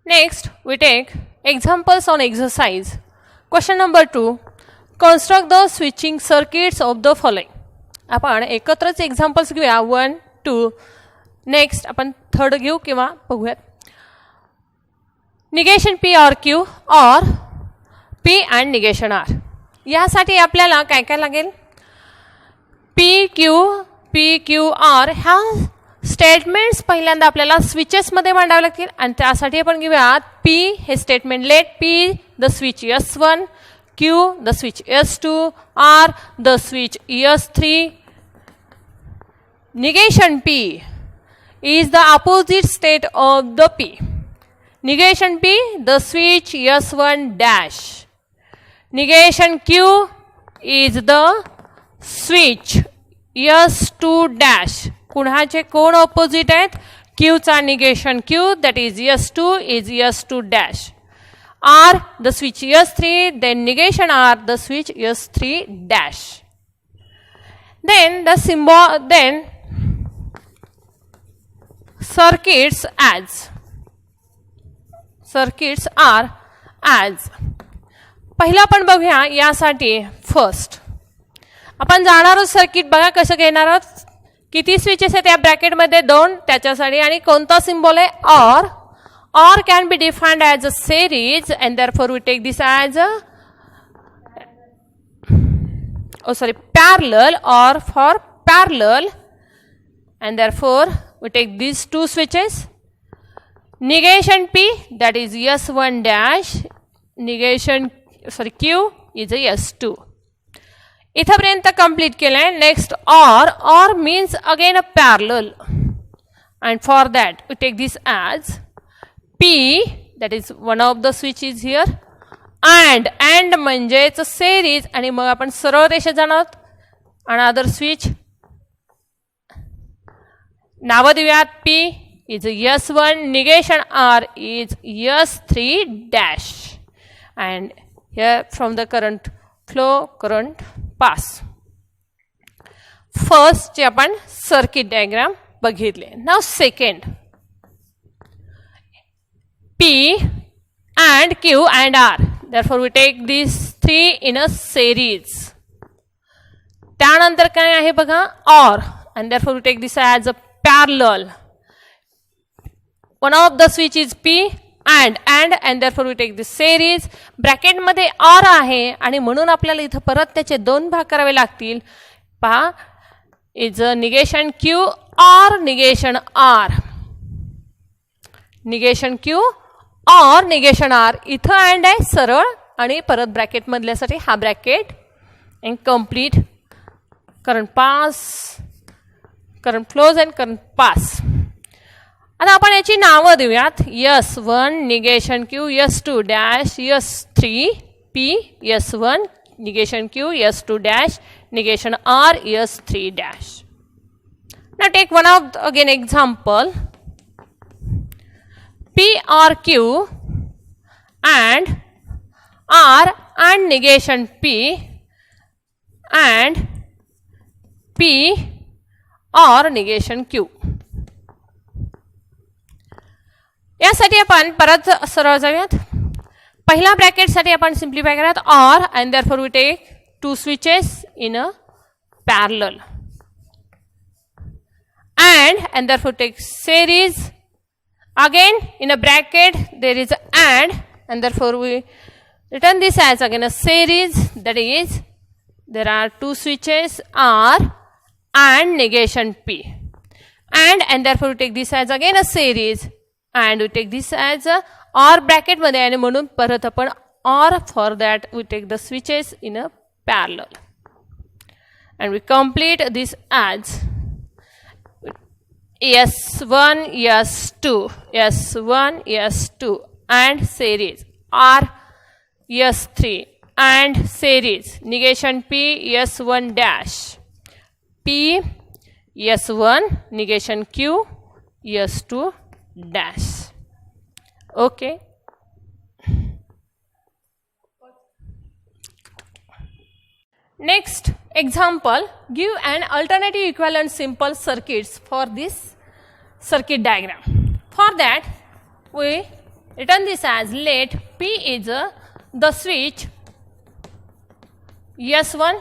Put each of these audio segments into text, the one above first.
Next, we take examples on exercise. Question number 2. Construct the switching circuits of the following. आपण एकत्रच examples घेऊया 1, 2. Next आपण third घेऊ किंवा बघूयात. निगेशन P और Q और P अँड निगेशन R. यासाठी आपल्याला काय काय लागेल? P Q R ह्या स्टेटमेंट्स पहिल्यांदा आपल्याला स्विचेसमध्ये मांडावे लागतील आणि त्यासाठी आपण घेऊयात P हे statement let P the switch S1, Q the switch S2, R the switch S3. Negation P is the opposite state of the P. Negation P, the switch S1 dash. Negation Q is the switch S2 dash. कुणाचे कोण opposite आहेत? Q चा negation Q, that is S2 is S2 dash. R the switch S3, then negation R the switch S3 dash. Then the symbol, then circuits are as. पहिला आपण बघूया यासाठी first आपण जाणार आहोत सर्किट. बघा कसं घेणार आहोत. किती स्विचेस आहेत या ब्रॅकेटमध्ये? 2. त्याच्यासाठी आणि कोणता सिम्बॉल आहे? Or. Or can be defined as a series and therefore we take this as a parallel or for parallel, and therefore we take these two switches. Negation P, that is S1 dash, negation Q is a S2. इथपर्यंत complete केलंय. Next or means again a parallel, and for that we take this as P, that is one of the switches here, and म्हणजेच series आणि मग आपण सरळ रेषेत जाणार. Another switch नाव देऊयात. P is S1, negation R is S3 dash, and here from the current flow, current pass. First चे आपण सर्किट डायग्राम बघितले. नाव second P and Q and R. Therefore we take these three in a series. त्यानंतर काय आहे बघा? OR, and therefore we take this as a parallel. One of the switch is P and therefore we take this series. Bracket मध्ये OR आहे आणि म्हणून आपल्याला इथं परत त्याचे दोन भाग करावे लागतील. पहा, is a negation Q or negation R. Negation Q और निगेशन R. इथं अँड आहे सरळ आणि परत ब्रॅकेट मधल्यासाठी हा bracket and complete current pass, current flows and current pass. आता आपण याची नावं देऊयात. S1 negation Q S2 dash, S3 P S1 negation Q S2 dash, negation R S3 dash. Now take one of again example. P or Q and R and negation P and P or negation Q. यासाठी आपण परत सरळ जाऊयात. पहिल्या bracket साठी आपण simplify करूयात और and therefore we take two switches in a parallel, and therefore take series. Again in a bracket there is and therefore we written this as again a series, that is there are two switches R and negation P, and therefore we take this as again a series, and we take this as a OR bracket मध्ये आणि म्हणून परत आपण OR, for that we take the switches in a parallel, and we complete this as S1 S2 S1 S2 and series, R S3 and series, negation P S1 dash, P S1 negation Q S2 dash. Okay. Next example, give an alternative equivalent simple circuits for this circuit diagram. For that we Written this as let P is the switch S1,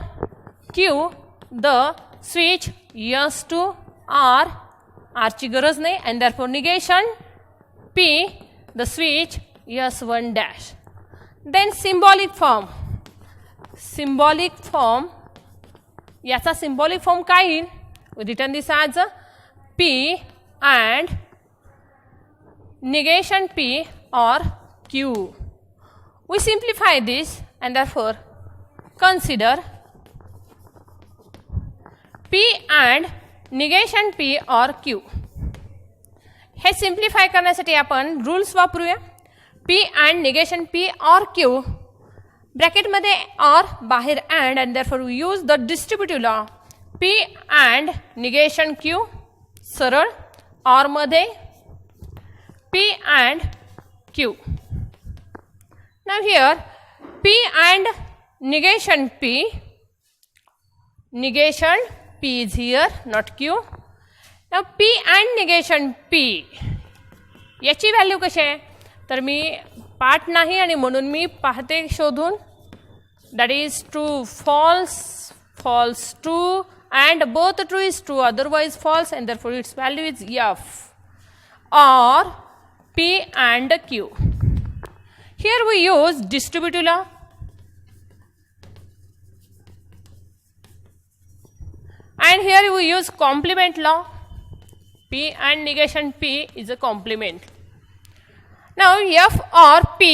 Q the switch S2, R ची गरज नाही, and therefore negation P the switch S1 dash. Then symbolic form. Symbolic form, याचा symbolic form काय येईल? We written this as P and negation P or Q. We simplify this and therefore consider P and negation P or Q. हे simplify करण्यासाठी आपण rules वापरूया. P and negation P or Q ब्रॅकेटमध्ये or बाहेर and therefore we use the distributive law. P and negation Q सरळ or मध्ये P and Q. Now here P and negation P is here, not Q. Now P and negation P याची value कशी आहे? तर मी पाठ नाही आणि म्हणून मी पाहते शोधून. That is true, false, false, true, and both true is true, otherwise false, and therefore its value is F or P and Q. Here we use distributive law. And here we use complement law. P and negation P is a complement. Now F or P.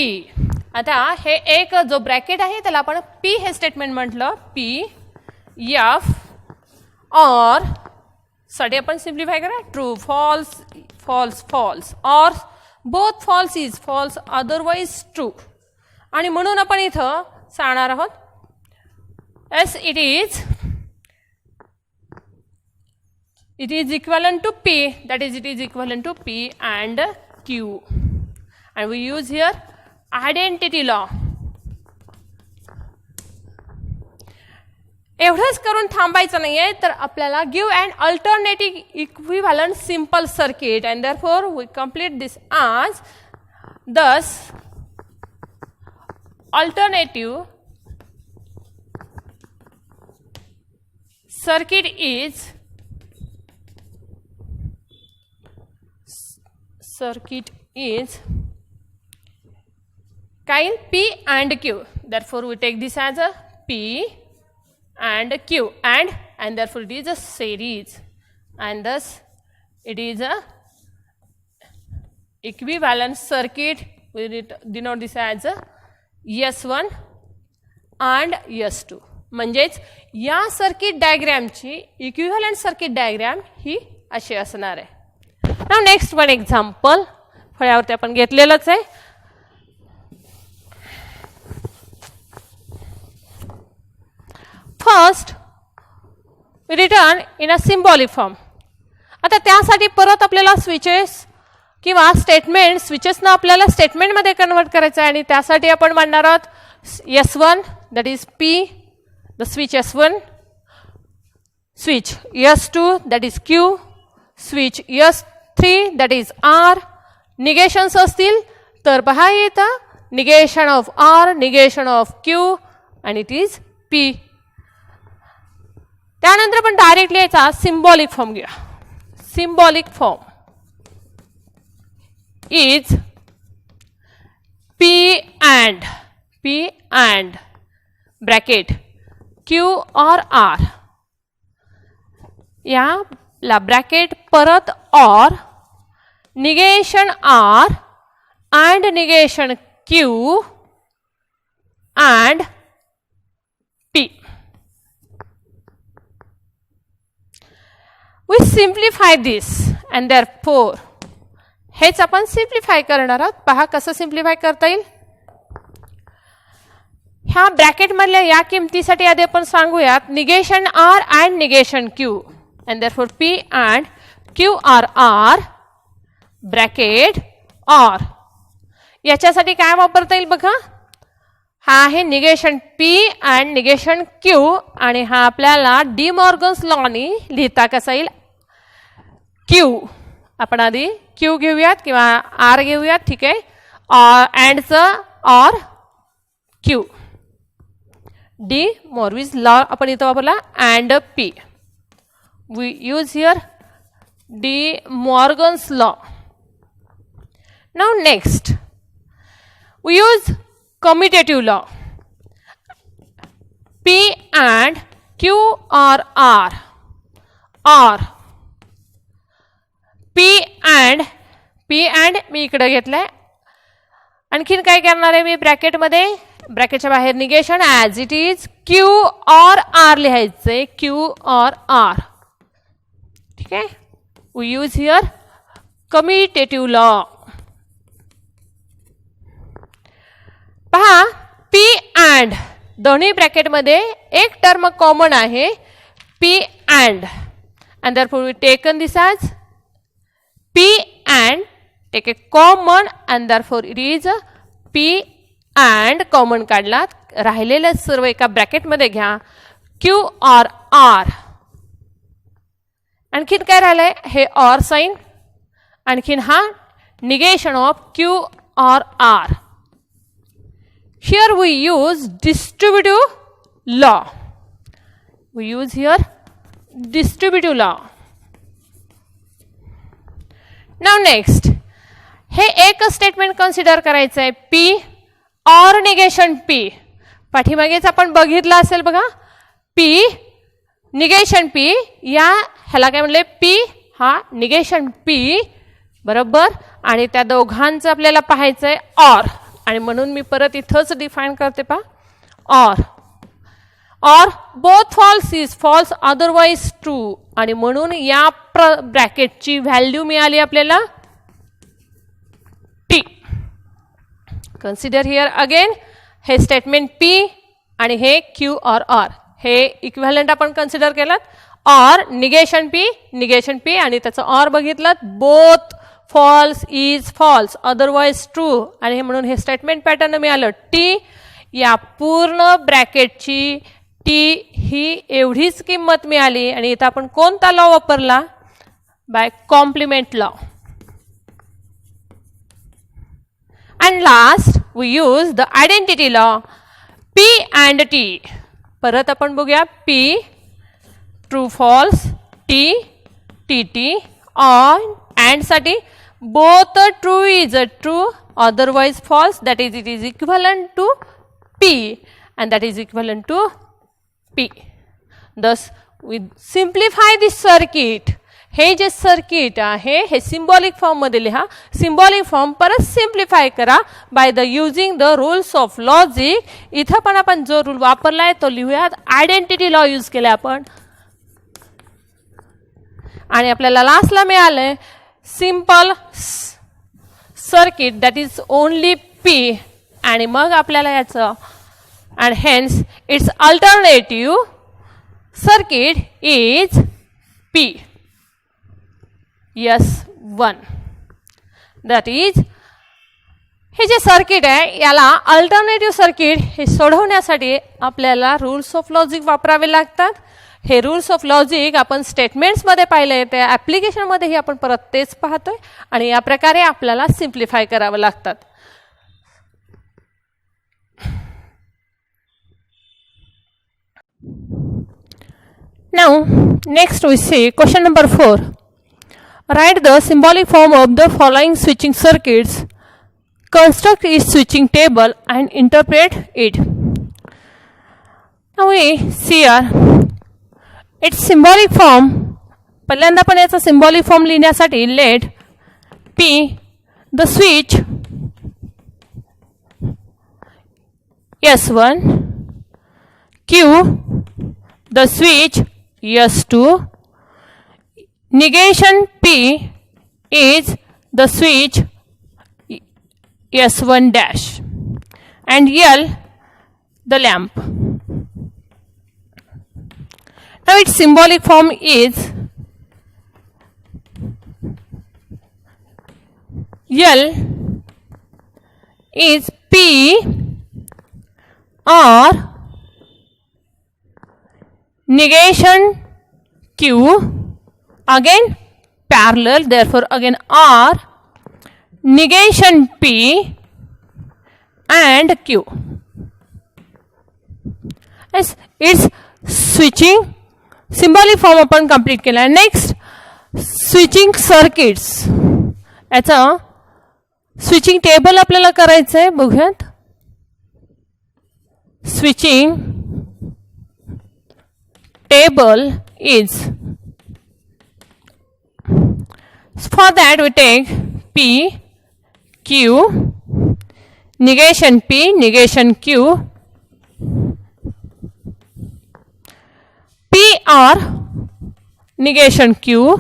आता हे एक जो bracket आहे त्याला आपण P हे statement म्हटलं. P F or साठी आपण सिम्प्लिफाय करा. True, false, false, false, or both false is false, otherwise true. आणि म्हणून आपण इथं सांगणार आहोत as it is equivalent to P, that is it is equivalent to P and Q, and we use here identity law. एवढंच करून थांबायचं नाहीये, तर आपल्याला give and alternative equivalent simple circuit, and therefore we complete this as this alternative circuit is kind P and Q. Therefore we take this as a P and Q, and therefore it is a series, and thus it is a equivalent circuit. We denote this as a S1 and S2. म्हणजेच या circuit डायग्रॅमची equivalent circuit diagram ही अशी असणार आहे. Now next one example फळ्यावरती आपण घेतलेलंच आहे. First we return in a symbolic form. आता त्यासाठी परत आपल्याला स्विचेस किंवा स्टेटमेंट, स्विचेसना आपल्याला स्टेटमेंटमध्ये कन्वर्ट करायचं आहे, आणि त्यासाठी आपण म्हणणार आहोत S1 that is P, the switch S1, switch S2 that is Q, switch S3 that is R. निगेशन्स असतील तर पहा येतं negation of R, negation of Q, आणि इट इज P. त्यानंतर आपण डायरेक्टली याचा सिम्बॉलिक फॉर्म घेऊया. Symbolic form is P and bracket Q और R. या ब्रॅकेट परत और negation R and negation Q and P. We simplify this and therefore हेच आपण सिम्प्लिफाय करणार आहोत. पहा कसं सिम्प्लिफाय करता येईल. ह्या ब्रॅकेट मधल्या या किमतीसाठी आधी आपण सांगूयात negation R and negation Q, and therefore P and Q R bracket और. याच्यासाठी काय वापरता येईल बघा. हा आहे negation P and negation Q, आणि हा आपल्याला डी मॉर्गन्स लॉनी लिहिता कसा येईल. Q आपण आधी Q घेऊयात किंवा R घेऊयात, ठीक आहे. अँडचं or Q. De Morgan's law आपण इथं वापरला and P. We use here De Morgan's law. Now next we use commutative law. P and Q or R or P and मी इकडे घेतलंय. आणखीन काय करणार आहे मी ब्रॅकेटच्या बाहेर negation as it is Q or R लिहायचंय. Q or R. ठीक आहे. We use here commutative law. पहा पी अँड दोन्ही ब्रॅकेटमध्ये एक टर्म कॉमन आहे P and therefore we taken this as P and take a common and therefore it is P and common काढला. राहिलेले सर्व एका ब्रॅकेटमध्ये घ्या. Q or R. आणखीन काय राहिलंय हे ऑर साइन. आणखीन हा negation of Q or R. Here we use distributive law. We use here distributive law. Now next हे एक स्टेटमेंट कन्सिडर करायचं आहे P और निगेशन P. पाठीमागेच आपण बघितलं असेल बघा. P निगेशन P या ह्याला काय म्हणले P हा निगेशन P बरोबर. आणि त्या दोघांचं आपल्याला पाहायचं आहे ऑर. आणि म्हणून मी परत इथंच डिफाइन करते पहा or both false is false otherwise true. आणि म्हणून या ब्रॅकेटची व्हॅल्यू मिळाली आपल्याला टी. कन्सिडर हिअर अगेन हे स्टेटमेंट पी आणि हे क्यू ऑर आर हे इक्विव्हॅलंट आपण कन्सिडर केलात. ऑर निगेशन पी आणि त्याचं ऑर बघितलं both false is false otherwise true. आणि हे म्हणून हे स्टेटमेंट पॅटर्न मिळालं टी. या पूर्ण ब्रॅकेटची टी ही एवढीच किंमत मिळाली. आणि इथं आपण कोणता लॉ वापरला by complement law. And last we use the identity law P and T. परत आपण बघूया P true false T T T on and साठी both true is a true otherwise false that is it is equivalent to P and that is equivalent to P. Thus we simplify this circuit. हे जे circuit आहे हे symbolic form मध्ये लिहा. Symbolic form परत simplify करा by the using the rules of logic. इथं पण आपण जो रूल वापरलाय तो लिहूयात. आयडेंटिटी लॉ यूज केलाय आपण. आणि आपल्याला लास्टला मिळालंय simple circuit that is only P. आणि मग आपल्याला याचं and hence its alternative circuit is P S1. That is हे जे सर्किट आहे याला अल्टरनेटिव्ह सर्किट हे सोडवण्यासाठी आपल्याला रूल्स ऑफ लॉजिक वापरावे लागतात. हे रूल्स ऑफ लॉजिक आपण स्टेटमेंट्समध्ये पाहिले त्या ॲप्लिकेशनमध्येही आपण परत तेच पाहतोय. आणि या प्रकारे आपल्याला सिम्प्लिफाय करावं लागतात. Now next we see question number 4. Write the symbolic form of the following switching circuits. Construct each switching table and interpret it. Now we see here its symbolic form. पहिल्यांदा आपण याचा symbolic form लिहिण्यासाठी let P the switch S1, Q the switch S2, negation P is the switch S1 dash and L the lamp. Now its symbolic form is L is P or negation Q. Again parallel, therefore again R negation P and Q. Yes, it's switching symbolic form आपण complete केला. Next switching circuits. याचं switching table आपल्याला करायचं आहे. बघूयात. Switching table is, for that we take P, Q, negation P, negation Q, PR, negation Q,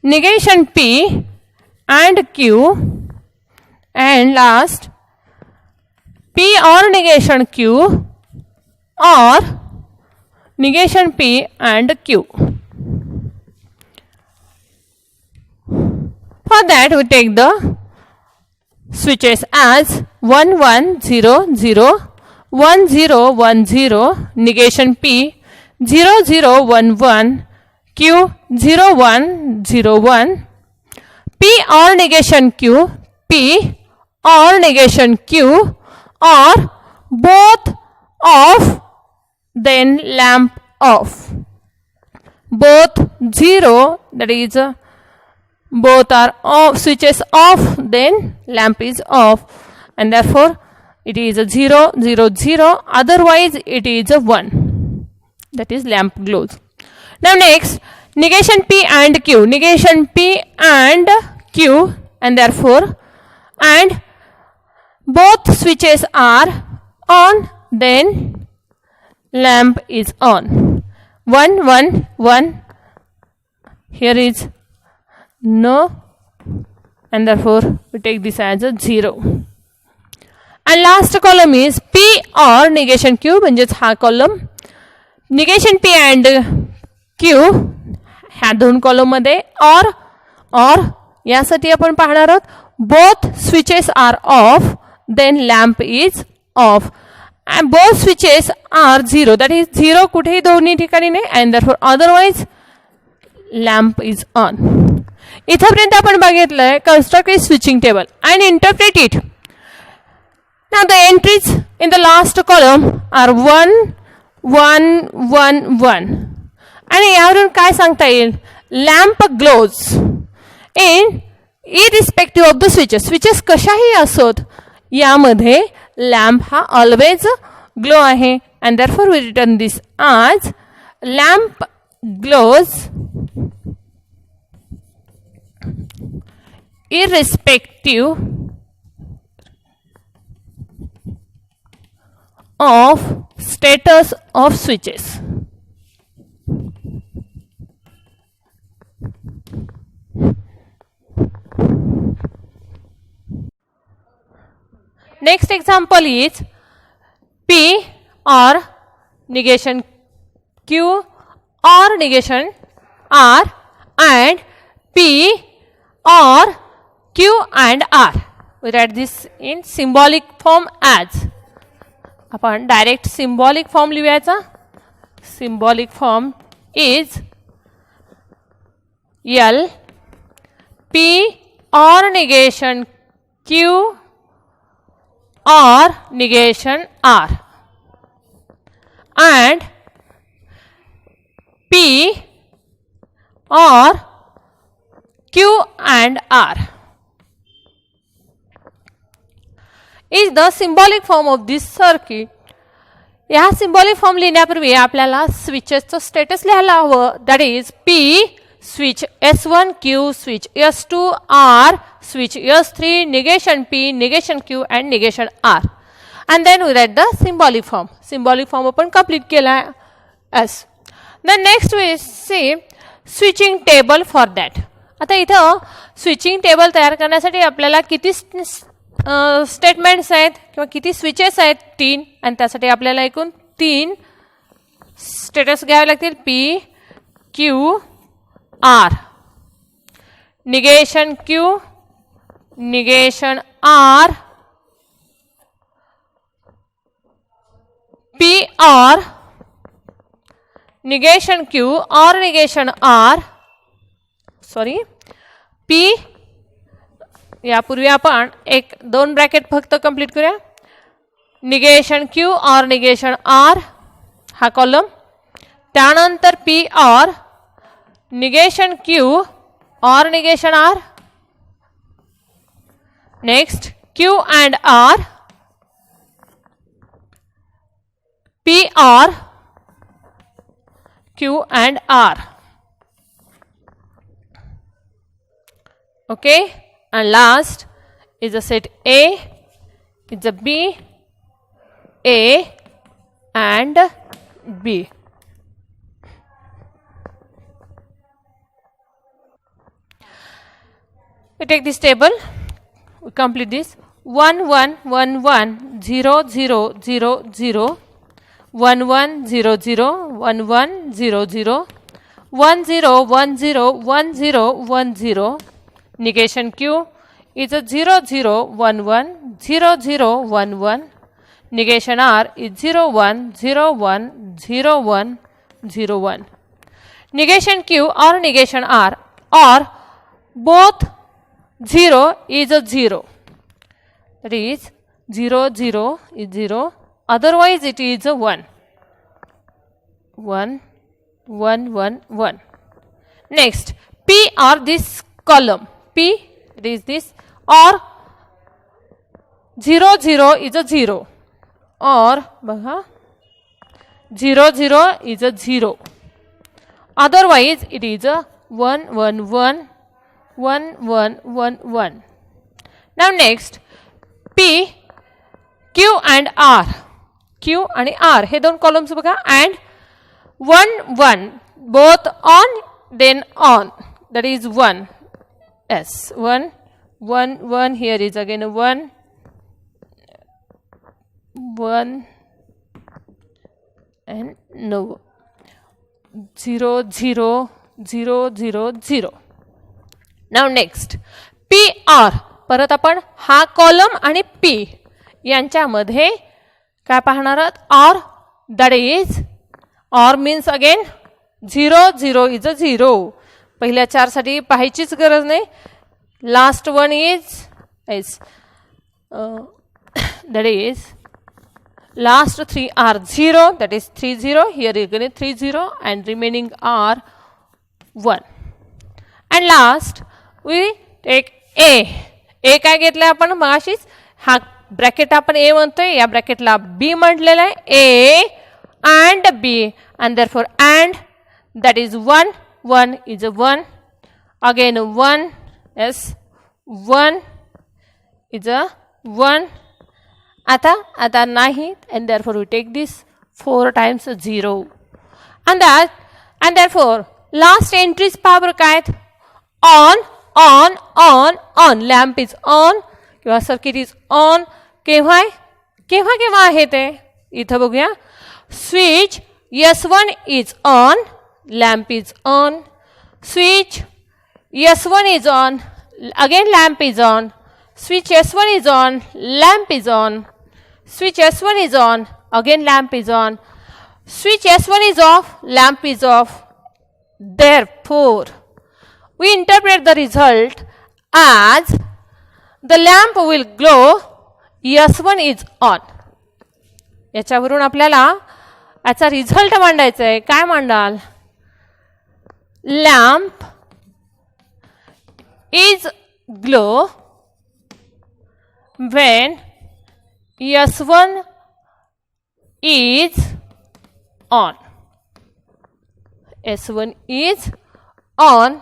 negation P and Q, and last P or negation Q or negation P and Q. For that we take the switches as 1 1 0 0, 1 0 1 0, negation P, 0 0 1 1, Q 0 1 0 1, P or negation Q, P or negation Q or both off, then lamp off. Both 0, that is both are off, switches off, then lamp is off, and therefore it is a 0 0 0, otherwise it is a 1, that is lamp glows. Now next, negation P and Q, negation P and Q, and therefore and both switches are on, then lamp is on. 1 1 1, here is no, and therefore we take this as a 0. And last column is P or negation Q, म्हणजेच हा column negation P and Q ह्या दोन column मध्ये or यासाठी आपण पाहणार आहोत both switches are off, then lamp is off, and both switches are 0, that is 0 कुठेही दोन्ही ठिकाणी नाही, and therefore otherwise lamp is on. इथपर्यंत आपण बघितलंय construct a switching table and interpret it. Now the entries in the last column are 1 1 1 1, आणि यावरून काय सांगता येईल? Lamp glows in irrespective of the switches. Switches कशाही असोत, यामध्ये लॅम्प हा ऑलवेज ग्लो आहे, and therefore we return this as lamp glows irrespective of status of switches. Next example is P or negation Q or negation R and P or Q and R. We write this in symbolic form as. आपण direct symbolic form लिहायचा. Symbolic form is L P or negation Q or negation R and P or Q and R is the symbolic form of this circuit. या symbolic form लिहिण्यापूर्वी आपल्याला switchesचं status लिहायला हवं. That is P switch S1 Q switch S2 R switch S3 negation P negation Q and negation R, and then we write the symbolic form. Symbolic form आपण complete केला as. Then next we see switching table for that. आता इथं switching table तयार करण्यासाठी आपल्याला किती statements आहेत किंवा किती स्विचेस आहेत? 3, आणि त्यासाठी आपल्याला एकूण 3 स्टेटस घ्यावे लागतील. P Q R, negation Q, negation R, P R, negation Q or negation R, sorry, P यापूर्वी आपण एक 2 ब्रॅकेट फक्त कंप्लीट करूया. Negation Q or negation R हा कॉलम, त्यानंतर P or negation Q or negation R, next Q and R, P or Q and R. Okay, and last is a set A, it's a B, A and B. We take this table, we complete this. 1 1 1 1 0 0 0 0 1 1 0 0 1 1 0 0 1 0 1 0 1 0 1 0. Negation Q is a 0 0 1 1 0 0 1 1. Negation R is 0 1 0 1 0 1 0 1. Negation Q or negation R or both 0 is a 0. That is 0 0 is 0. Otherwise it is a 1. 1 1 1 1. Next P or this column. P it is this, or 0 0 is a 0, or 0 0 is a 0. Otherwise it is a 1 1 1 1 1 1 1. Now next P, Q and R. Q and R हे दोन columns बघा, and 1 1 both on then on, that is 1. Yes, 1 1 1, here is again a 1 1 and no 0 0 0 0 0. Now next P R, परत आपण हा column आणि P यांच्यामध्ये काय पाहणार आहोत, or, that is or means again 0 0 is a 0. पहिल्या 4 साठी पाहायचीच गरज नाही. Last one is that is last 3 are 0, that is 3 0, here again 3 0 and remaining are 1. And last we take A. A काय घेतलं आपण मगाशीच, हा ब्रॅकेट आपण A म्हणतोय, या ब्रॅकेटला B म्हटलेलं आहे. A and B and therefore and, that is 1 1 is a 1, again 1, yes 1 is a 1, आता नाही, and therefore we take this 4 times 0, and therefore last entries power काय, on, lamp is on किंवा circuit is on. केव्हा आहे ते इथं बघूया. Switch S1 is on, lamp is on. Switch S1 is on, again lamp is on. Switch S1 is on, lamp is on. Switch S1 is on, again lamp is on. Switch S1 is off, lamp is off. Therefore we interpret the result as the lamp will glow, S1 is on. याच्यावरून आपल्याला याचा result मांडायचा आहे. काय मांडाल, lamp is glow when S1 is on. S1 is on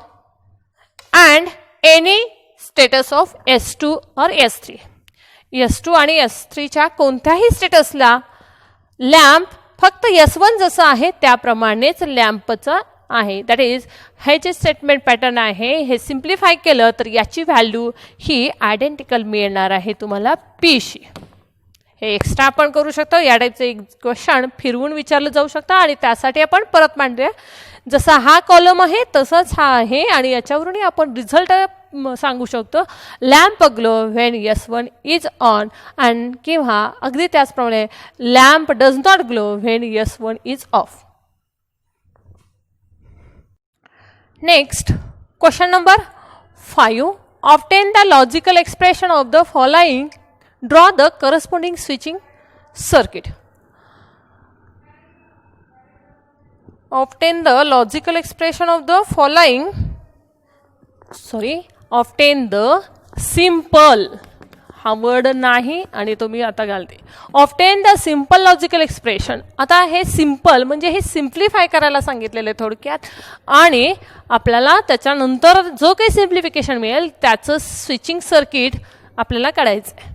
and any status of S2 or S3. S2 आणि S3 च्या कोणत्याही स्टेटसला लॅम्प फक्त S1 जसं आहे त्याप्रमाणेच लॅम्पचं आहे. दॅट इज हे जे स्टेटमेंट पॅटर्न आहे हे सिम्प्लिफाय केलं तर याची व्हॅल्यू ही आयडेंटिकल मिळणार आहे तुम्हाला Pशी. हे एक्स्ट्रा आपण करू शकतो. या टाईपचं एक क्वेश्चन फिरवून विचारलं जाऊ शकतं आणि त्यासाठी आपण परत मांडूया. जसा हा कॉलम आहे तसंच हा आहे आणि याच्यावरूनही आपण रिझल्ट सांगू शकतो. Lamp glow when S1 is on and किंवा अगदी त्याचप्रमाणे lamp does not glow when S1 is of. Next question number 5. obtain the logical expression of the following, draw the corresponding switching circuit. Obtain the logical expression of the following, obtain the simple, हा word नाही आणि तो मी आता घालते. Obtain the simple logical expression. आता हे simple म्हणजे हे simplify करायला सांगितलेलं आहे थोडक्यात, आणि आपल्याला त्याच्यानंतर जो काही सिम्प्लिफिकेशन मिळेल त्याचं स्विचिंग सर्किट आपल्याला काढायचं आहे.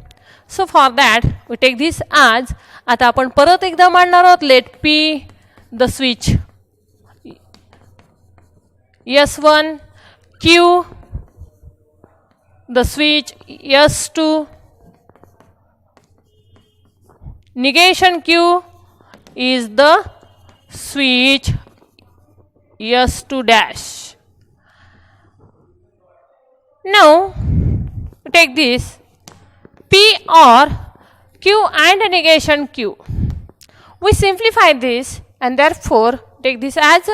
So for that we take this as, आता आपण परत एकदा मांडणार आहोत. Let P the switch S1, Q the switch S2, negation Q is the switch S2 dash. Now take this P or Q and negation Q. We simplify this and therefore take this as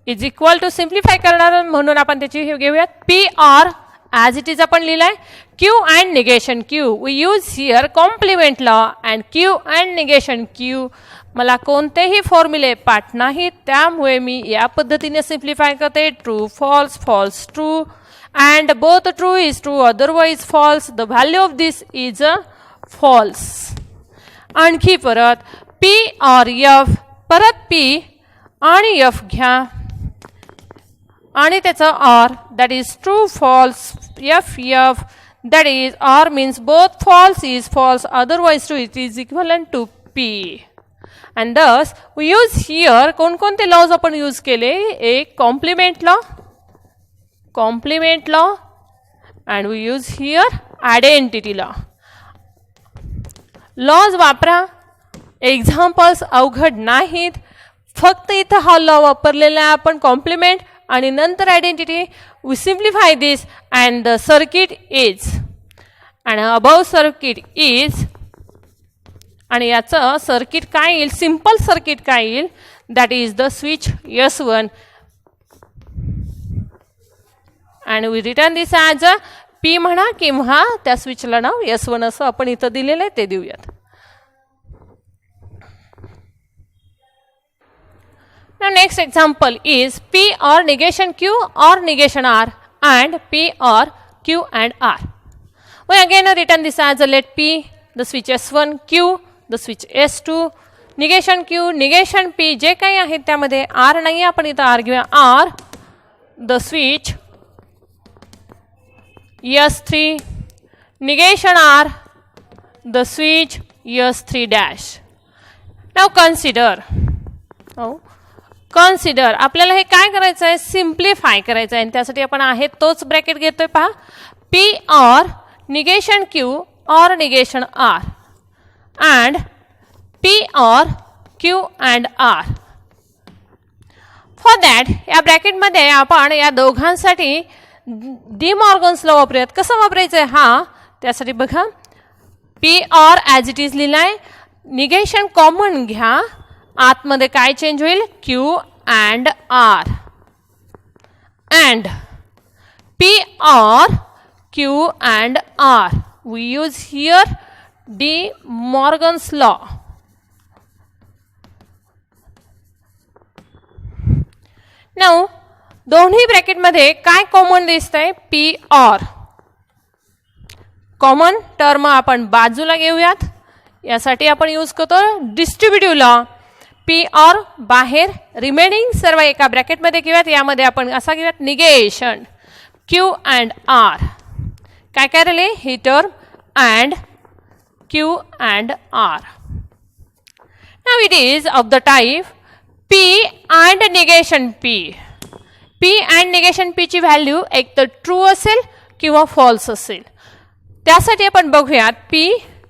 is equal to, simplify करणार म्हणून आपण त्याची हे घेऊयात. P or as it is आपण लिहिलाय. Q and negation Q, we use here complement law and Q and negation Q. मला कोणतेही फॉर्म्युले पाठ नाहीत त्यामुळे मी या पद्धतीने सिम्प्लिफाय करते. True false, false true, and both true is true otherwise false. The value of this is a false. आणखी परत P or F, परत P आणि F घ्या आणि त्याचा or, that is true false F that is or means both false is false otherwise true, it is equivalent to P. And thus we use here कोणकोणते laws आपण use केले. एक complement law and we use here identity law. Laws वापरा, examples अवघड नाहीत. फक्त इथं हा लॉ वापरलेला आहे आपण कॉम्प्लिमेंट आणि नंतर identity. We simplify this and the circuit is, आणि अबाव सर्किट इज, आणि याचं सर्किट काय येईल, सिम्पल सर्किट काय येईल, that is the switch S1 and we return this as a P म्हणा किंवा त्या स्विचला नाव S1 असं आपण इथं दिलेलं आहे ते देऊयात. Now next example is P or negation Q or negation R and P or Q and R. We again written this as a let P the switch S1, Q the switch S2, negation Q, negation P जे काही आहे त्यामध्ये R नाही आपण इथं R घेऊया. R the switch S3, negation R the switch S3 dash. Now consider आपल्याला हे काय करायचं आहे, सिम्प्लिफाय करायचं आहे. त्यासाठी आपण आहे तोच ब्रॅकेट घेतोय पहा. P or negation Q or negation R and P or Q and R. For that या ब्रॅकेटमध्ये आपण या दोघांसाठी डी मॉर्गन्स लॉ वापरूयात. कसं वापरायचं आहे हा, त्यासाठी बघा P or as it is लिहिलाय. निगेशन कॉमन घ्या, आतमध्ये काय चेंज होईल, Q and R and P or Q and R. We use here De Morgan's law. Now दोन्ही ब्रॅकेटमध्ये काय कॉमन दिसतंय, P or. कॉमन टर्म आपण बाजूला घेऊयात. यासाठी आपण यूज करतो डिस्ट्रीब्युटिव्ह लॉ. P or बाहेर, रिमेनिंग सर्व एका ब्रॅकेटमध्ये घेऊयात. यामध्ये आपण असा घेऊयात निगेशन Q and R. काय काय राहिले ही term and Q and R. Now it is of the type P and negation P. P and negation P ची व्हॅल्यू एक तर ट्रू असेल किंवा फॉल्स असेल. त्यासाठी आपण बघूयात P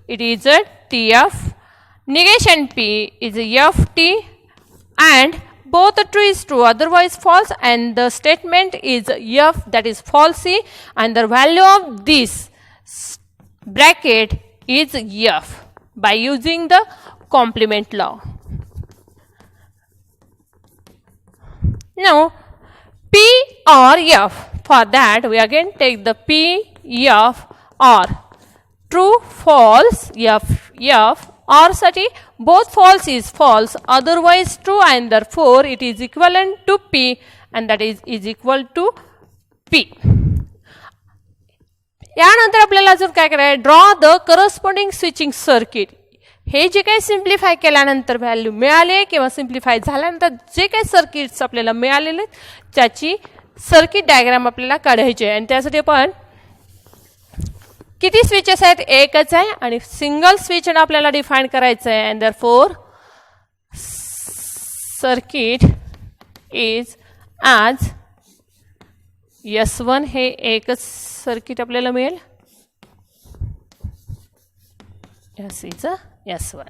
it is a TF, negation P is a FT and both true is true otherwise false and the statement is F that is falsy and the value of this bracket is F by using the complement law. Now P or F, For that, we again take the P, F, R. True, false, F, or साठी both false is false, otherwise true, and therefore it is equivalent to P, and that is equal to P. यानंतर आपल्याला अजून काय करायचं, draw the corresponding switching circuit. हे जे काही simplify केल्यानंतर व्हॅल्यू मिळाले किंवा सिम्प्लिफाय झाल्यानंतर जे काही सर्किट्स आपल्याला मिळालेले त्याची सर्किट डायग्राम आपल्याला काढायची आहे. आणि त्यासाठी आपण किती स्विचेस आहेत, एकच आहे आणि सिंगल स्विच आपल्याला डिफाइन करायचं आहे. And therefore circuit is as S1 हे एकच सर्किट आपल्याला मिळेल. S1.